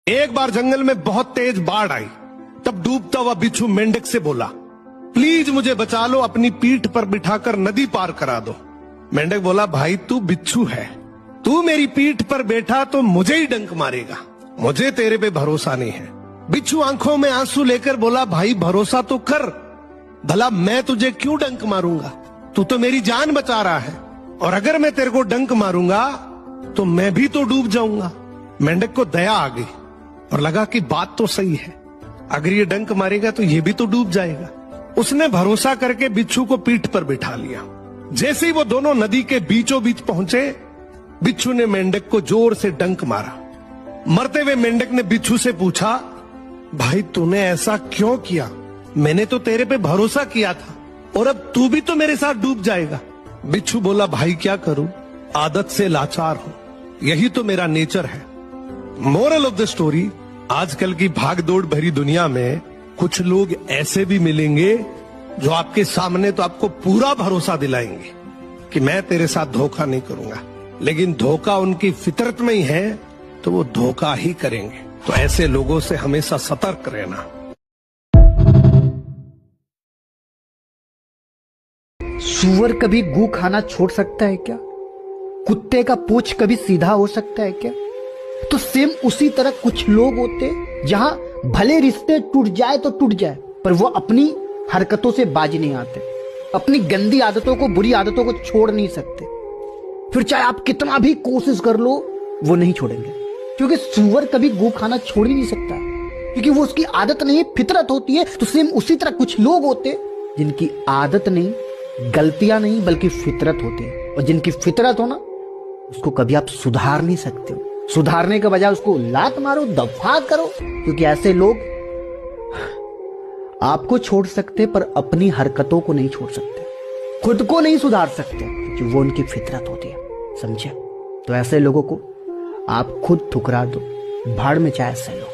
एक बार जंगल में बहुत तेज बाढ़ आई। तब डूबता हुआ बिच्छू मेंढक से बोला, प्लीज मुझे बचा लो, अपनी पीठ पर बिठाकर नदी पार करा दो। मेंढक बोला, भाई तू बिच्छू है, तू मेरी पीठ पर बैठा तो मुझे ही डंक मारेगा, मुझे तेरे पे भरोसा नहीं है। बिच्छू आंखों में आंसू लेकर बोला, भाई भरोसा तो कर, भला मैं तुझे क्यों डंक मारूंगा, तू तो मेरी जान बचा रहा है, और अगर मैं तेरे को डंक मारूंगा तो मैं भी तो डूब जाऊंगा। मेंढक को दया आ गई और लगा कि बात तो सही है, अगर ये डंक मारेगा तो ये भी तो डूब जाएगा। उसने भरोसा करके बिच्छू को पीठ पर बिठा लिया। जैसे ही वो दोनों नदी के बीचों बीच पहुंचे, बिच्छू ने मेंढक को जोर से डंक मारा। मरते हुए मेंढक ने बिच्छू से पूछा, भाई तूने ऐसा क्यों किया, मैंने तो तेरे पे भरोसा किया था और अब तू भी तो मेरे साथ डूब जाएगा। बिच्छू बोला, भाई क्या करूं, आदत से लाचार हूं, यही तो मेरा नेचर है। मोरल ऑफ द स्टोरी, आजकल की भागदौड़ भरी दुनिया में कुछ लोग ऐसे भी मिलेंगे जो आपके सामने तो आपको पूरा भरोसा दिलाएंगे कि मैं तेरे साथ धोखा नहीं करूंगा, लेकिन धोखा उनकी फितरत में ही है तो वो धोखा ही करेंगे। तो ऐसे लोगों से हमेशा सतर्क रहना। सूअर कभी गू खाना छोड़ सकता है क्या? कुत्ते का पूंछ कभी सीधा हो सकता है क्या? तो सेम उसी तरह कुछ लोग होते जहां भले रिश्ते टूट जाए तो टूट जाए, पर वो अपनी हरकतों से बाज नहीं आते, अपनी गंदी आदतों को, बुरी आदतों को छोड़ नहीं सकते। फिर चाहे आप कितना भी कोशिश कर लो, वो नहीं छोड़ेंगे, क्योंकि सूअर कभी गू खाना छोड़ ही नहीं सकता, क्योंकि वो उसकी आदत नहीं, फितरत होती है। तो सेम उसी तरह कुछ लोग होते जिनकी आदत नहीं, गलतियां नहीं, बल्कि फितरत होती है, और जिनकी फितरत हो ना, उसको कभी आप सुधार नहीं सकते हो। सुधारने के बजाय उसको लात मारो, दफा करो, क्योंकि ऐसे लोग आपको छोड़ सकते पर अपनी हरकतों को नहीं छोड़ सकते, खुद को नहीं सुधार सकते, क्योंकि वो उनकी फितरत होती है। समझे? तो ऐसे लोगों को आप खुद ठुकरा दो, भाड़ में चाहे से लो।